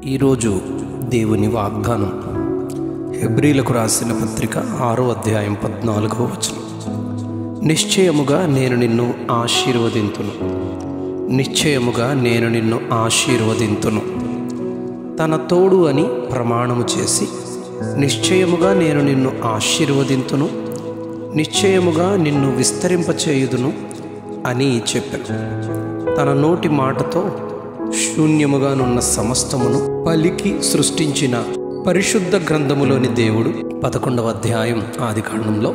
ఈరోజు దేవుని వాగ్దానం హెబ్రీలకు రాసిన పత్రిక 6వ అధ్యాయం 14వ వచనం. నిశ్చయముగా నేను నిన్ను ఆశీర్వదింతును, నిశ్చయముగా నేను నిన్ను ఆశీర్వదింతును. తన తోడు అని ప్రమాణము చేసి నిశ్చయముగా నేను నిన్ను ఆశీర్వదింతును, నిశ్చయముగా నిన్ను విస్తరింపచేయుదును అని చెప్పాను. తన నోటి మాటతో శూన్యముగానున్న సమస్తమును పలికి సృష్టించిన పరిశుద్ధ గ్రంథములోని దేవుడు 11వ అధ్యాయం ఆదికాండంలో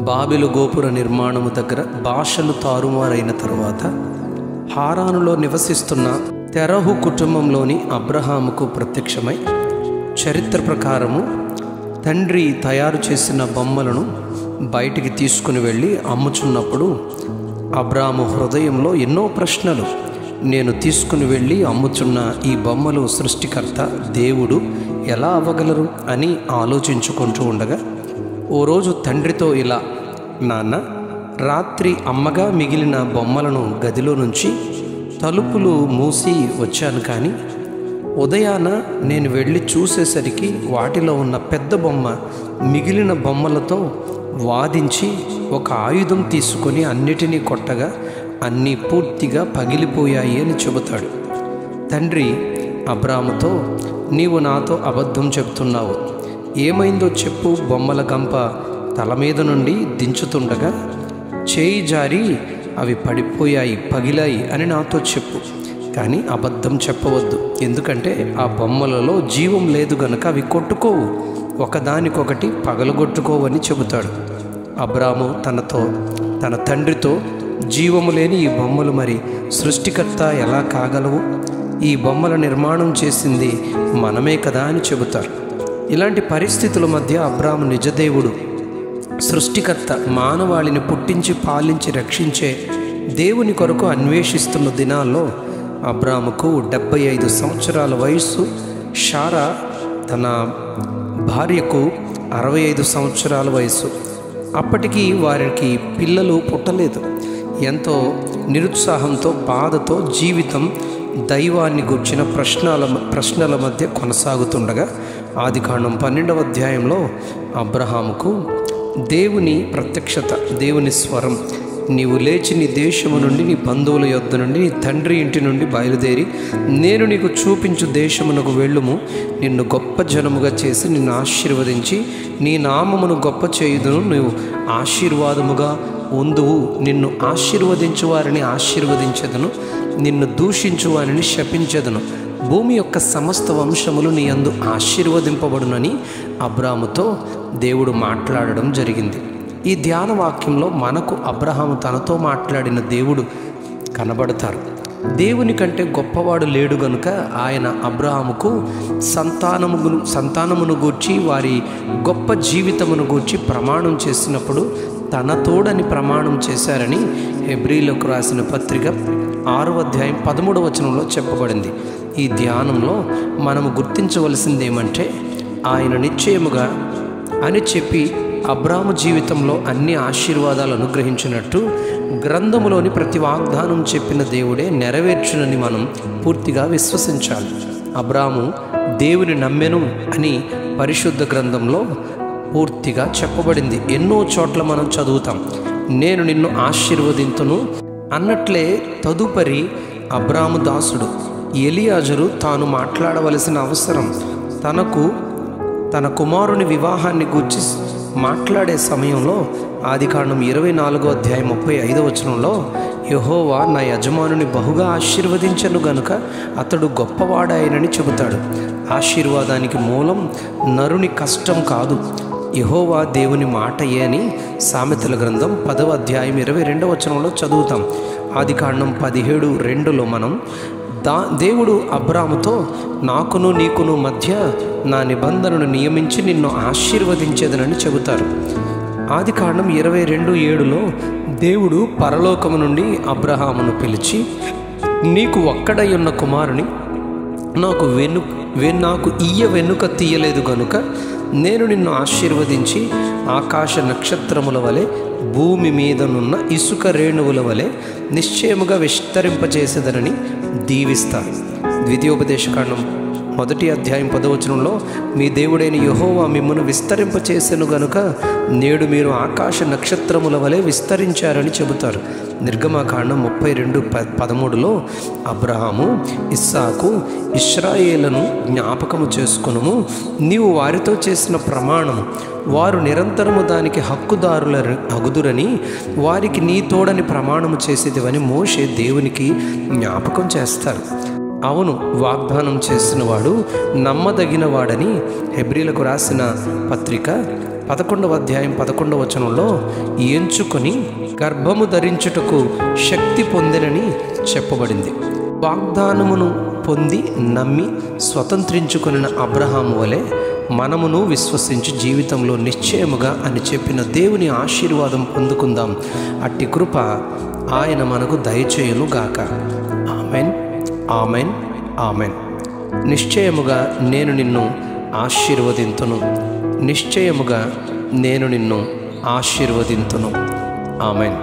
బాబెలు గోపుర నిర్మాణము దగ్గర భాషలు తారుమారైన తరువాత హారానులో నివసిస్తున్న తెరహు కుటుంబంలోని అబ్రహాముకు ప్రత్యక్షమై చరిత్ర ప్రకారము తండ్రి తయారు చేసిన బొమ్మలను బయటికి తీసుకుని వెళ్ళి అమ్ముచున్నప్పుడు అబ్రాము హృదయంలో ఎన్నో ప్రశ్నలు. నేను తీసుకుని వెళ్ళి అమ్ముచున్న ఈ బొమ్మలు సృష్టికర్త దేవుడు ఎలా అవ్వగలరు అని ఆలోచించుకుంటూ ఉండగా ఓ రోజు తండ్రితో ఇలా, నాన్న, రాత్రి అమ్మగా మిగిలిన బొమ్మలను గదిలో నుంచి తలుపులు మూసి వచ్చాను, కానీ ఉదయాన నేను వెళ్ళి చూసేసరికి వాటిలో ఉన్న పెద్ద బొమ్మ మిగిలిన బొమ్మలతో వాదించి ఒక ఆయుధం తీసుకొని అన్నిటినీ కొట్టగా అన్నీ పూర్తిగా పగిలిపోయాయి అని చెబుతాడు. తండ్రి అబ్రాముతో, నీవు నాతో అబద్ధం చెబుతున్నావు, ఏమైందో చెప్పు. బొమ్మల గంప తల మీద నుండి దించుతుండగా చేయి జారి అవి పడిపోయాయి, పగిలాయి అని నాతో చెప్పు, కానీ అబద్ధం చెప్పవద్దు, ఎందుకంటే ఆ బొమ్మలలో జీవం లేదు గనుక అవి కొట్టుకోవు, ఒకదానికొకటి పగలగొట్టుకోవని చెబుతాడు. అబ్రాము తన తండ్రితో, జీవము లేని ఈ బొమ్మలు మరి సృష్టికర్త ఎలా కాగలవు? ఈ బొమ్మల నిర్మాణం చేసింది మనమే కదా అని చెబుతారు. ఇలాంటి పరిస్థితుల మధ్య అబ్రాము నిజదేవుడు, సృష్టికర్త, మానవాళిని పుట్టించి పాలించి రక్షించే దేవుని కొరకు అన్వేషిస్తున్న దినాల్లో అబ్రాముకు 75 సంవత్సరాల వయస్సు, షారా తన భార్యకు 65 సంవత్సరాల వయస్సు. అప్పటికి వారికి పిల్లలు పుట్టలేదు. ఎంతో నిరుత్సాహంతో, బాధతో జీవితం దైవాన్ని గుర్చిన ప్రశ్నల మధ్య కొనసాగుతుండగా ఆదికాండం 12వ అధ్యాయంలో అబ్రహాముకు దేవుని ప్రత్యక్షత, దేవుని స్వరం, నీవు లేచి నీ దేశము నుండి, నీ బంధువుల యొద్ద నుండి, నీ తండ్రి ఇంటి నుండి బయలుదేరి నేను నీకు చూపించు దేశమునకు వెళ్ళుము, నిన్ను గొప్ప జనముగా చేసి నిన్ను ఆశీర్వదించి నీ నామమును గొప్ప చేయుదును, నువ్వు ఆశీర్వాదముగా ఉందువు, నిన్ను ఆశీర్వదించు వారిని ఆశీర్వదించెదను, నిన్ను దూషించు వారిని శపించెదను, భూమి యొక్క సమస్త వంశములు నీ యందు ఆశీర్వదింపబడునని అబ్రాముతో దేవుడు మాట్లాడడం జరిగింది. ఈ ధ్యాన వాక్యంలో మనకు అబ్రహాము తనతో మాట్లాడిన దేవుడు కనబడతారు. దేవుని కంటే గొప్పవాడు లేడు గనుక ఆయన అబ్రహాముకు సంతానమును గూర్చి, వారి గొప్ప జీవితమును గూర్చి ప్రమాణం చేసినప్పుడు తన తోడని ప్రమాణం చేశారని హెబ్రీలకు రాసిన పత్రిక 6వ అధ్యాయం 13వ వచనంలో చెప్పబడింది. ఈ ధ్యానంలో మనము గుర్తించవలసింది ఏమంటే, ఆయన నిశ్చయముగా అని చెప్పి అబ్రాము జీవితంలో అన్ని ఆశీర్వాదాలు అనుగ్రహించినట్టు గ్రంథములోని ప్రతి వాగ్దానం చెప్పిన దేవుడే నెరవేర్చునని మనం పూర్తిగా విశ్వసించాలి. అబ్రాము దేవుని నమ్మెను అని పరిశుద్ధ గ్రంథంలో పూర్తిగా చెప్పబడింది. ఎన్నో చోట్ల మనం చదువుతాం, నేను నిన్ను ఆశీర్వదింతును అన్నట్లే తదుపరి అబ్రాము దాసుడు ఎలియాజరు తాను మాట్లాడవలసిన అవసరం, తన కుమారుని వివాహాన్ని గూర్చి మాట్లాడే సమయంలో ఆదికాండం 24వ అధ్యాయం 35వ వచనంలో, యెహోవా నా యజమానుని బహుగా ఆశీర్వదించను గనుక అతడు గొప్పవాడాయనని చెబుతాడు. ఆశీర్వాదానికి మూలం నరుని కష్టం కాదు, యెహోవా దేవుని మాటయే అని సామెతల గ్రంథం 10వ అధ్యాయం 22వ వచనంలో చదువుతాం. ఆదికాండం 17:2లో మనం దేవుడు అబ్రాముతో, నాకును నీకును మధ్య నా నిబంధనను నియమించి నిన్ను ఆశీర్వదించేదనని చెబుతారు. ఆదికాండం 22:7లో దేవుడు పరలోకము నుండి అబ్రహామును పిలిచి, నీకు ఒక్కడై ఉన్న కుమారుని నాకు వెనుక తీయలేదు గనుక నేను నిన్ను ఆశీర్వదించి ఆకాశ నక్షత్రముల వలె, భూమి మీదనున్న ఇసుక రేణువుల వలె నిశ్చయముగా విస్తరింపచేసేదనని దీవిస్తాను. ద్వితీయోపదేశకాండం మొదటి అధ్యాయం 10వ వచనంలో మీ దేవుడైన యెహోవా మిమ్మును విస్తరింపచేసెను గనుక నేడు మీరు ఆకాశ నక్షత్రముల వలె విస్తరించారని చెబుతారు. నిర్గమకాండం 32:13లో అబ్రహాము, ఇస్సాకు, ఇశ్రాయేలును జ్ఞాపకము చేసుకొనుము, నీవు వారితో చేసిన ప్రమాణము వారు నిరంతరము దానికి హక్కుదారుల అగుదురని వారికి నీ తోడని ప్రమాణము చేసేదివని మోషే దేవునికి జ్ఞాపకం చేస్తారు. అవును, వాగ్దానం చేసినవాడు నమ్మదగినవాడని హెబ్రీలకు రాసిన పత్రిక 11వ అధ్యాయం 11వ వచనంలో ఎంచుకొని గర్భము ధరించుటకు శక్తి పొందినని చెప్పబడింది. వాగ్దానమును పొంది నమ్మి స్వతంత్రించుకొనిన అబ్రహాము వలె మనమును విశ్వసించి జీవితంలో నిశ్చయముగా అని చెప్పిన దేవుని ఆశీర్వాదం పొందుకుందాం. అట్టి కృప ఆయన మనకు దయచేయును గాక. Amen, amen, amen. నిశ్చయముగా నేను నిన్ను ఆశీర్వదింతును. నిశ్చయముగా నేను నిన్ను ఆశీర్వదింతును. ఆమెన్.